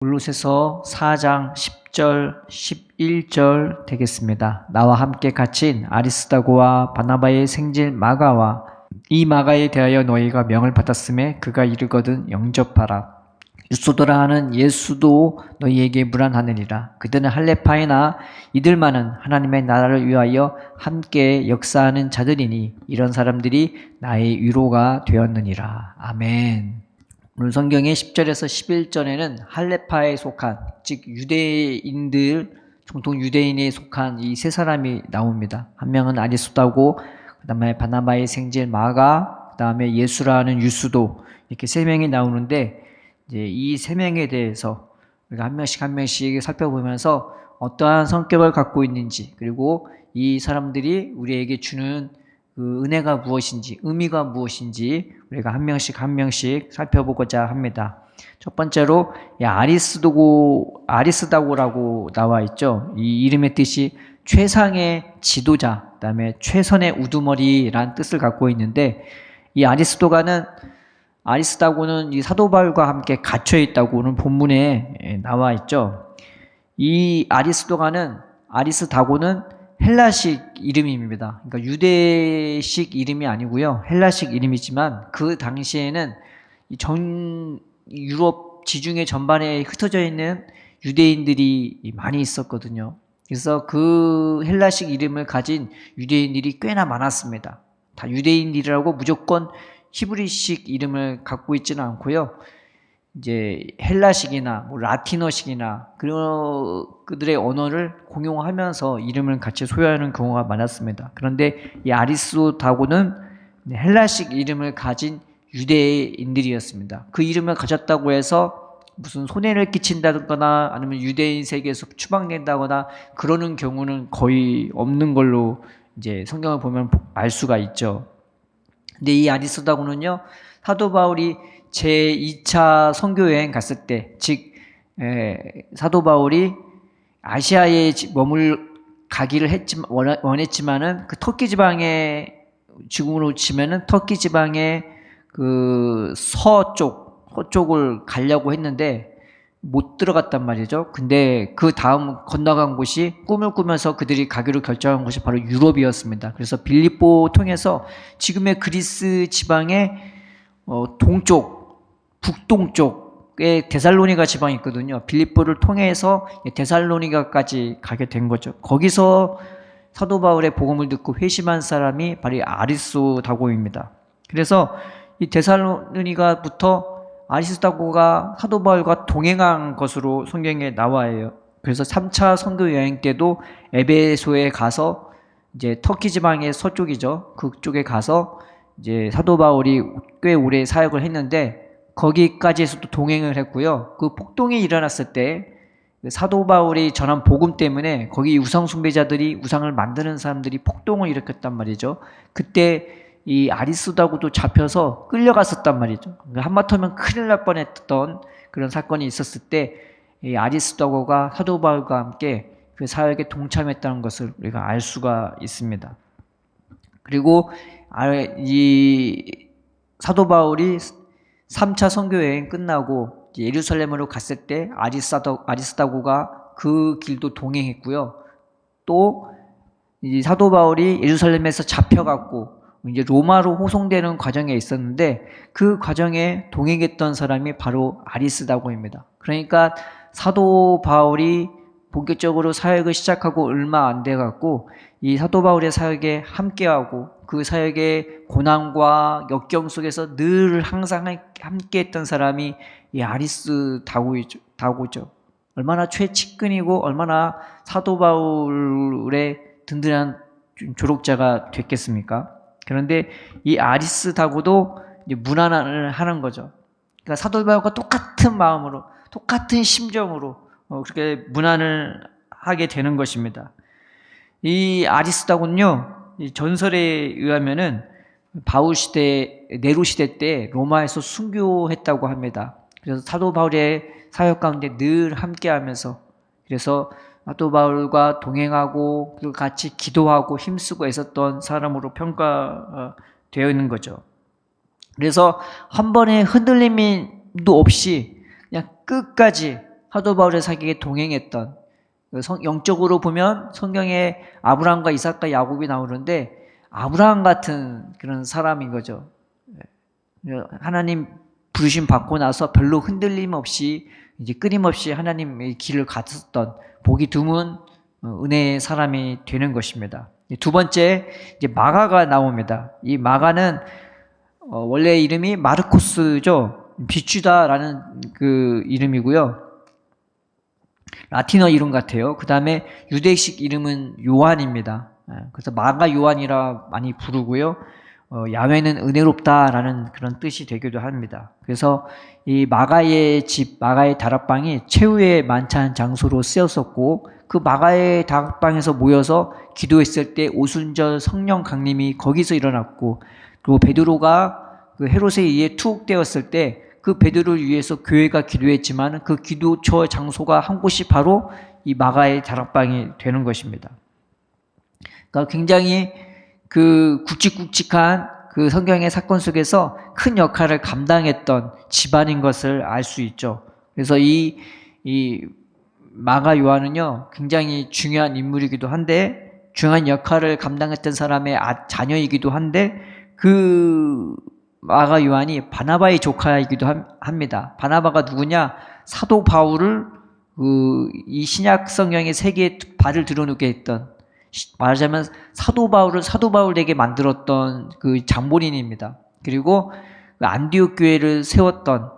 골로새서 4장 10절, 11절 되겠습니다. 나와 함께 갇힌 아리스다고와 바나바의 생질 마가와 이 마가에 대하여 너희가 명을 받았음에 그가 이르거든 영접하라. 유소도라 하는 예수도 너희에게 무난하느니라. 그들은 할레파이나 이들만은 하나님의 나라를 위하여 함께 역사하는 자들이니 이런 사람들이 나의 위로가 되었느니라. 아멘. 오늘 성경의 10절에서 11절에는 할레파에 속한, 즉 유대인들, 정통 유대인에 속한 이 세 사람이 나옵니다. 한 명은 아리스도고, 그 다음에 바나바의 생질 마가, 그 다음에 예수라는 유수도, 이렇게 세 명이 나오는데, 이제 이 세 명에 대해서 우리가 한 명씩 살펴보면서 어떠한 성격을 갖고 있는지, 그리고 이 사람들이 우리에게 주는 그 은혜가 무엇인지, 의미가 무엇인지 우리가 한 명씩 살펴보고자 합니다. 첫 번째로 아리스다고라고 나와 있죠. 이 이름의 뜻이 최상의 지도자, 그다음에 최선의 우두머리란 뜻을 갖고 있는데, 이 아리스다고는 이 사도 바울과 함께 갇혀 있다고 오늘 본문에 나와 있죠. 이 아리스다고는 헬라식 이름입니다. 그러니까 유대식 이름이 아니고요. 헬라식 이름이지만 그 당시에는 전 유럽 지중해 전반에 흩어져 있는 유대인들이 많이 있었거든요. 그래서 그 헬라식 이름을 가진 유대인들이 꽤나 많았습니다. 다 유대인들이라고 무조건 히브리식 이름을 갖고 있지는 않고요. 이제 헬라식이나 라틴어식이나 그들의 언어를 공용하면서 이름을 같이 소유하는 경우가 많았습니다. 그런데 이 아리스다고는 헬라식 이름을 가진 유대인들이었습니다. 그 이름을 가졌다고 해서 무슨 손해를 끼친다거나 아니면 유대인 세계에서 추방된다거나 그러는 경우는 거의 없는 걸로 이제 성경을 보면 알 수가 있죠. 근데 이 아리스다고는요, 사도 바울이 제2차 선교여행 갔을 때, 즉 사도 바울이 아시아에 가기를 원했지만은 그 터키 지방에, 지금으로 치면은 터키 지방의 그 서쪽을 가려고 했는데 못 들어갔단 말이죠. 근데 그 다음 건너간 곳이 꿈을 꾸면서 그들이 가기로 결정한 곳이 바로 유럽이었습니다. 그래서 빌립보 통해서 지금의 그리스 지방의 북동쪽에 데살로니가 지방이 있거든요. 빌립보를 통해서 데살로니가까지 가게 된 거죠. 거기서 사도 바울의 복음을 듣고 회심한 사람이 바로 아리스다고입니다. 그래서 이 데살로니가부터 아리스다고가 사도 바울과 동행한 것으로 성경에 나와요. 그래서 3차 선교 여행 때도 에베소에 가서 이제 터키 지방의 서쪽이죠. 그쪽에 가서 이제 사도 바울이 꽤 오래 사역을 했는데 거기까지에서도 동행을 했고요. 그 폭동이 일어났을 때 사도 바울이 전한 복음 때문에 거기 우상 숭배자들이, 우상을 만드는 사람들이 폭동을 일으켰단 말이죠. 그때 이 아리스다고도 잡혀서 끌려갔었단 말이죠. 한마터면 큰일 날 뻔했던 그런 사건이 있었을 때 이 아리스다고가 사도 바울과 함께 그 사역에 동참했다는 것을 우리가 알 수가 있습니다. 그리고 이 사도 바울이 3차 선교 여행 끝나고 예루살렘으로 갔을 때 아리스다고가 그 길도 동행했고요. 또 이 사도 바울이 예루살렘에서 잡혀갔고 이제 로마로 호송되는 과정에 있었는데 그 과정에 동행했던 사람이 바로 아리스다고입니다. 그러니까 사도 바울이 본격적으로 사역을 시작하고 얼마 안 돼 갖고 이 사도 바울의 사역에 함께하고 그 사역의 고난과 역경 속에서 늘 항상 함께했던 사람이 이 아리스다고죠. 얼마나 최측근이고 얼마나 사도 바울의 든든한 조력자가 됐겠습니까? 그런데 이 아리스다고도 문안을 하는 거죠. 그러니까 사도 바울과 똑같은 마음으로, 똑같은 심정으로 그렇게 문안을 하게 되는 것입니다. 이 아리스다고는요, 이 전설에 의하면은 바울 시대, 네로 시대 때 로마에서 순교했다고 합니다. 그래서 사도 바울의 사역 가운데 늘 함께하면서, 그래서 사도 바울과 동행하고 그리고 같이 기도하고 힘쓰고 있었던 사람으로 평가되어 있는 거죠. 그래서 한 번의 흔들림도 없이 그냥 끝까지 사도 바울의 사역에 동행했던, 영적으로 보면 성경에 아브라함과 이삭과 야곱이 나오는데 아브라함 같은 그런 사람인 거죠. 하나님 부르심 받고 나서 별로 흔들림 없이 이제 끊임없이 하나님의 길을 갔었던 보기 드문 은혜의 사람이 되는 것입니다. 두 번째, 이제 마가가 나옵니다. 이 마가는 원래 이름이 마르코스죠. 비추다라는 그 이름이고요. 라틴어 이름 같아요. 그 다음에 유대식 이름은 요한입니다. 그래서 마가 요한이라 많이 부르고요. 야훼는 은혜롭다라는 그런 뜻이 되기도 합니다. 그래서 이 마가의 집, 마가의 다락방이 최후의 만찬 장소로 쓰였었고, 그 마가의 다락방에서 모여서 기도했을 때 오순절 성령 강림이 거기서 일어났고, 그리고 베드로가 그 헤롯에 의해 투옥되었을 때 그 베드로를 위해서 교회가 기도했지만 그 기도처 장소가 한 곳이 바로 이 마가의 다락방이 되는 것입니다. 그러니까 굉장히 그 굵직굵직한 그 성경의 사건 속에서 큰 역할을 감당했던 집안인 것을 알 수 있죠. 그래서 이 마가 요한은요, 굉장히 중요한 인물이기도 한데, 중요한 역할을 감당했던 사람의 자녀이기도 한데, 그 마가 요한이 바나바의 조카이기도 합니다. 바나바가 누구냐? 사도 바울을 이 신약 성경의 세계에 발을 들어놓게 했던, 말하자면 사도 바울을 사도 바울 되게 만들었던 그 장본인입니다. 그리고 안디옥 교회를 세웠던,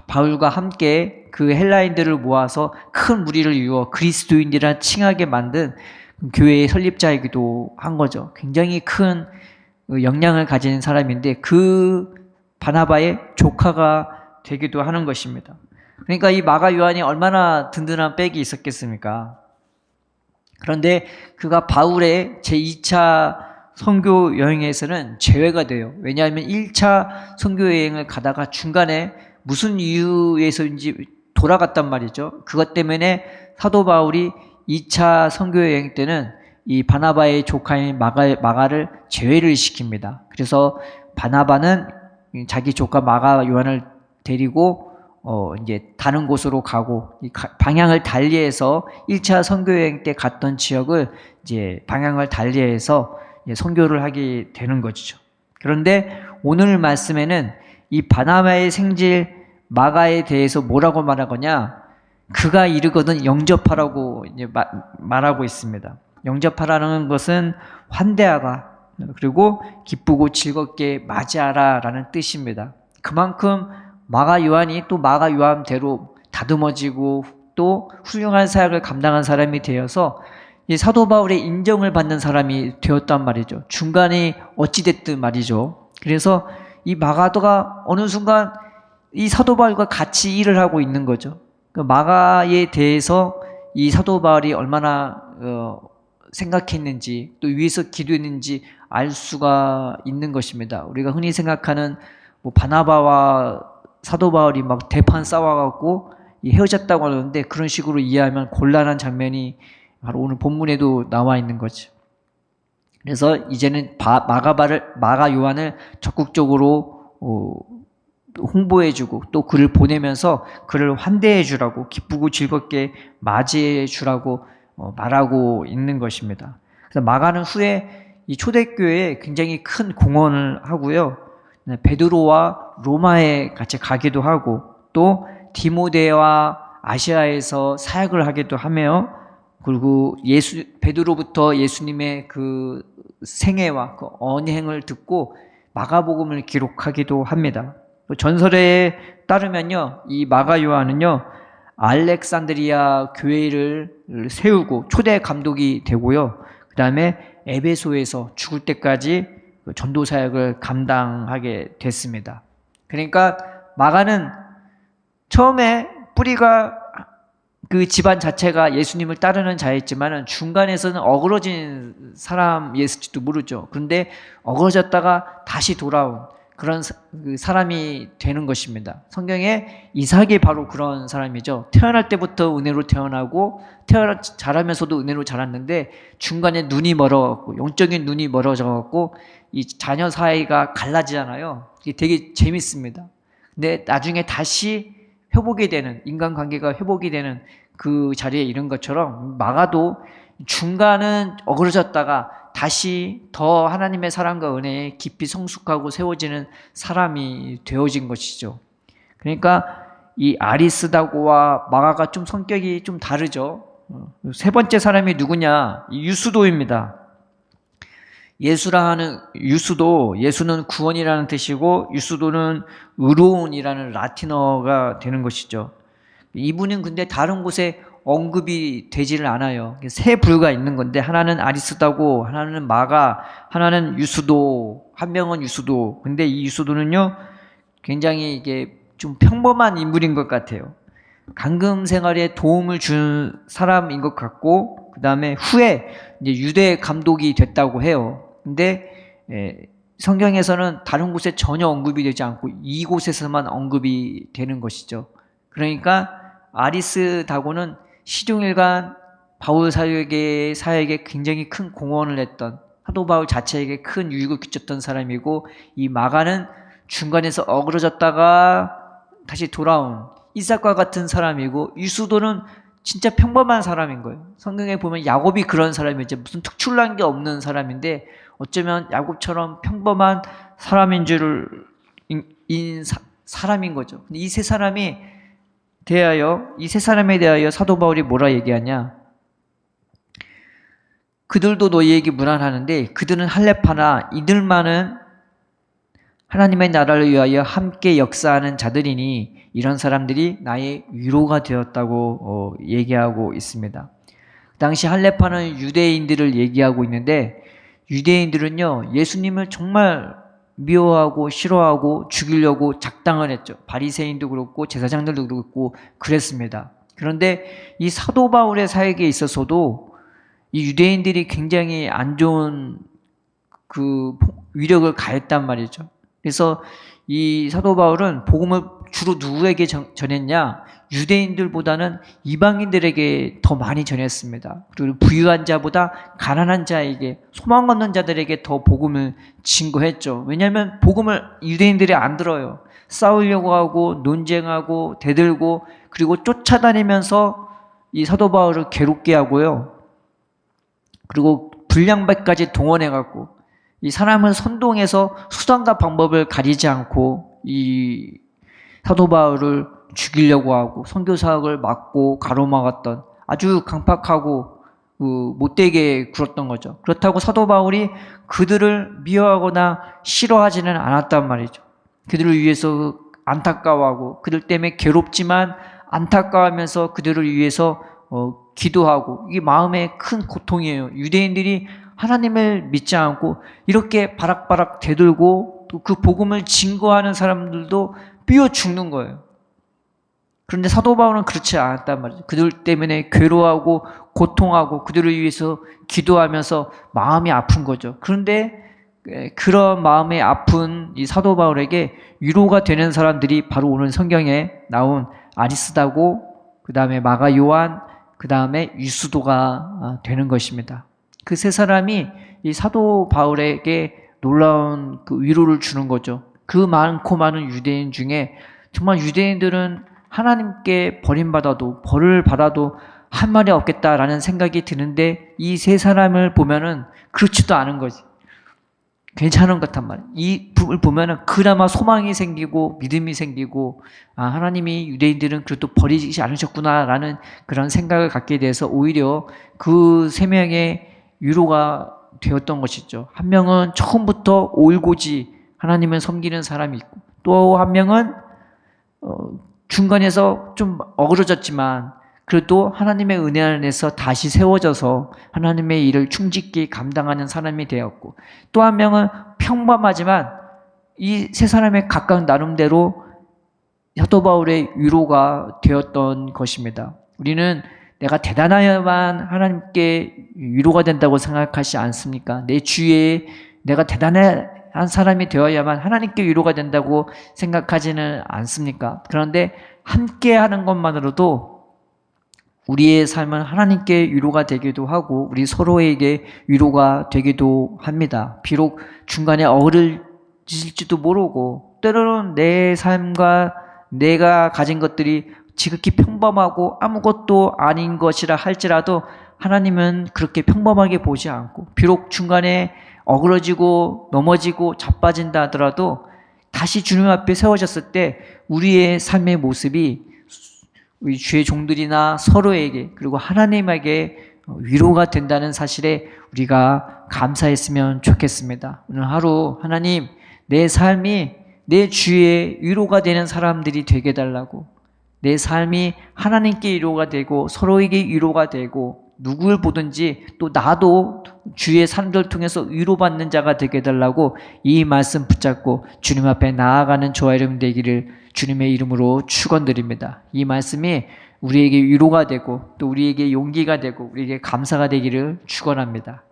바울과 함께 그 헬라인들을 모아서 큰 무리를 이루어 그리스도인이라 칭하게 만든 교회의 설립자이기도 한 거죠. 굉장히 큰 역량을 가진 사람인데 그 바나바의 조카가 되기도 하는 것입니다. 그러니까 이 마가 요한이 얼마나 든든한 백이 있었겠습니까? 그런데 그가 바울의 제2차 선교 여행에서는 제외가 돼요. 왜냐하면 1차 선교 여행을 가다가 중간에 무슨 이유에서인지 돌아갔단 말이죠. 그것 때문에 사도 바울이 2차 선교 여행 때는 이 바나바의 조카인 마가를 제외를 시킵니다. 그래서 바나바는 자기 조카 마가 요한을 데리고 이제 다른 곳으로 가고, 방향을 달리해서 1차 선교 여행 때 갔던 지역을 이제 방향을 달리해서 선교를 하게 되는 것이죠. 그런데 오늘 말씀에는 이 바나바의 생질 마가에 대해서 뭐라고 말하거냐? 그가 이르거든 영접하라고 이제 말하고 있습니다. 영접하라는 것은 환대하라, 그리고 기쁘고 즐겁게 맞이하라라는 뜻입니다. 그만큼 마가 요한이 또 마가 요한대로 다듬어지고 또 훌륭한 사역을 감당한 사람이 되어서 이 사도 바울의 인정을 받는 사람이 되었단 말이죠. 중간에 어찌됐든 말이죠. 그래서 이 마가도가 어느 순간 이 사도 바울과 같이 일을 하고 있는 거죠. 그 마가에 대해서 이 사도 바울이 얼마나 생각했는지, 또 위에서 기도했는지 알 수가 있는 것입니다. 우리가 흔히 생각하는 뭐 바나바와 사도 바울이 막 대판 싸워갖고 헤어졌다고 하는데, 그런 식으로 이해하면 곤란한 장면이 바로 오늘 본문에도 나와 있는 거죠. 그래서 이제는 마가 요한을 적극적으로 홍보해주고 또 그를 보내면서 그를 환대해주라고, 기쁘고 즐겁게 맞이해주라고 말하고 있는 것입니다. 그래서 마가는 후에 이 초대교회에 굉장히 큰 공헌을 하고요. 베드로와 로마에 같이 가기도 하고, 또 디모데와 아시아에서 사역을 하기도 하며, 그리고 베드로부터 예수님의 그 생애와 그 언행을 듣고 마가복음을 기록하기도 합니다. 전설에 따르면요, 이 마가 요한은요, 알렉산드리아 교회를 세우고 초대 감독이 되고요, 그 다음에 에베소에서 죽을 때까지 전도 사역을 감당하게 됐습니다. 그러니까 마가는 처음에 뿌리가 그 집안 자체가 예수님을 따르는 자였지만 중간에서는 어그러진 사람이었을지도 모르죠. 그런데 어그러졌다가 다시 돌아온 그런 사람이 되는 것입니다. 성경에 이삭이 바로 그런 사람이죠. 태어날 때부터 은혜로 태어나고 자라면서도 은혜로 자랐는데 중간에 눈이 멀어갖고, 영적인 눈이 멀어져갖고 이 자녀 사이가 갈라지잖아요. 이게 되게 재밌습니다. 근데 나중에 다시 회복이 되는, 인간관계가 회복이 되는 그 자리에 이른 것처럼 마가도 중간은 어그러졌다가 다시 더 하나님의 사랑과 은혜에 깊이 성숙하고 세워지는 사람이 되어진 것이죠. 그러니까 이 아리스다고와 마가가 좀 성격이 좀 다르죠. 세 번째 사람이 누구냐? 유수도입니다. 예수는 구원이라는 뜻이고 유수도는 의로운이라는 라틴어가 되는 것이죠. 이분은 근데 다른 곳에 언급이 되지를 않아요. 세 부류가 있는 건데 하나는 아리스다고, 하나는 마가, 하나는 유수도, 한 명은 유수도. 근데 이 유수도는요 굉장히 이게 좀 평범한 인물인 것 같아요. 강금 생활에 도움을 준 사람인 것 같고, 그 다음에 후에 이제 유대 감독이 됐다고 해요. 근데 성경에서는 다른 곳에 전혀 언급이 되지 않고 이곳에서만 언급이 되는 것이죠. 그러니까 아리스다고는 시종일관 바울 사역에 굉장히 큰 공헌을 했던, 사도 바울 자체에게 큰 유익을 끼쳤던 사람이고, 이 마가는 중간에서 어그러졌다가 다시 돌아온 이삭과 같은 사람이고, 유수도는 진짜 평범한 사람인 거예요. 성경에 보면 야곱이 그런 사람이지 무슨 특출난 게 없는 사람인데 어쩌면 야곱처럼 평범한 사람인 사람인 거죠. 근데 이 세 사람에 대하여 사도 바울이 뭐라 얘기하냐? 그들도 너희에게 문안하는데 그들은 할례파나 이들만은 하나님의 나라를 위하여 함께 역사하는 자들이니 이런 사람들이 나의 위로가 되었다고 얘기하고 있습니다. 당시 할례파는 유대인들을 얘기하고 있는데, 유대인들은요 예수님을 정말 미워하고 싫어하고 죽이려고 작당을 했죠. 바리새인도 그렇고 제사장들도 그렇고 그랬습니다. 그런데 이 사도 바울의 사역에 있어서도 이 유대인들이 굉장히 안 좋은 그 위력을 가했단 말이죠. 그래서 이 사도 바울은 복음을 주로 누구에게 전했냐? 유대인들보다는 이방인들에게 더 많이 전했습니다. 그리고 부유한 자보다 가난한 자에게, 소망 없는 자들에게 더 복음을 증거했죠. 왜냐하면 복음을 유대인들이 안 들어요. 싸우려고 하고 논쟁하고 대들고, 그리고 쫓아다니면서 이 사도 바울을 괴롭게 하고요. 그리고 불량배까지 동원해갖고 이 사람을 선동해서 수단과 방법을 가리지 않고 이 사도 바울을 죽이려고 하고 선교사역을 막고 가로막았던, 아주 강팍하고 못되게 굴었던 거죠. 그렇다고 사도 바울이 그들을 미워하거나 싫어하지는 않았단 말이죠. 그들을 위해서 안타까워하고 그들 때문에 괴롭지만 안타까워하면서 그들을 위해서 기도하고, 이게 마음의 큰 고통이에요. 유대인들이 하나님을 믿지 않고 이렇게 바락바락 대들고 또 그 복음을 증거하는 사람들도 삐어 죽는 거예요. 그런데 사도 바울은 그렇지 않았단 말이죠. 그들 때문에 괴로워하고 고통하고 그들을 위해서 기도하면서 마음이 아픈 거죠. 그런데 그런 마음이 아픈 이 사도 바울에게 위로가 되는 사람들이 바로 오늘 성경에 나온 아리스다고, 그 다음에 마가 요한, 그 다음에 유수도가 되는 것입니다. 그 세 사람이 이 사도 바울에게 놀라운 그 위로를 주는 거죠. 그 많고 많은 유대인 중에 정말 유대인들은 하나님께 버림받아도, 벌을 받아도 한 말이 없겠다라는 생각이 드는데 이 세 사람을 보면은 그렇지도 않은 거지. 괜찮은 것 같단 말이에요. 이 부분을 보면은 그나마 소망이 생기고 믿음이 생기고, 하나님이 유대인들은 그래도 버리지 않으셨구나라는 그런 생각을 갖게 돼서 오히려 그 세 명의 위로가 되었던 것이죠. 한 명은 처음부터 올고지 하나님을 섬기는 사람이 있고, 또 한 명은 중간에서 좀 어그러졌지만 그래도 하나님의 은혜 안에서 다시 세워져서 하나님의 일을 충직히 감당하는 사람이 되었고, 또 한 명은 평범하지만 이 세 사람의 각각 나름대로 사도 바울의 위로가 되었던 것입니다. 우리는 내가 대단해야만 하나님께 위로가 된다고 생각하지 않습니까? 내 주위에 내가 대단한 사람이 되어야만 하나님께 위로가 된다고 생각하지는 않습니까? 그런데 함께 하는 것만으로도 우리의 삶은 하나님께 위로가 되기도 하고 우리 서로에게 위로가 되기도 합니다. 비록 중간에 어그러질지도 모르고 때로는 내 삶과 내가 가진 것들이 지극히 평범하고 아무것도 아닌 것이라 할지라도 하나님은 그렇게 평범하게 보지 않고, 비록 중간에 어그러지고 넘어지고 자빠진다 하더라도 다시 주님 앞에 세워졌을 때 우리의 삶의 모습이 우리 주의 종들이나 서로에게 그리고 하나님에게 위로가 된다는 사실에 우리가 감사했으면 좋겠습니다. 오늘 하루 하나님, 내 삶이 내 주의 위로가 되는 사람들이 되게 해달라고, 내 삶이 하나님께 위로가 되고 서로에게 위로가 되고 누굴 보든지 또 나도 주의 사람들 통해서 위로받는 자가 되게 해달라고 이 말씀 붙잡고 주님 앞에 나아가는 저와 여러분 되기를 주님의 이름으로 축원드립니다. 이 말씀이 우리에게 위로가 되고 또 우리에게 용기가 되고 우리에게 감사가 되기를 축원합니다.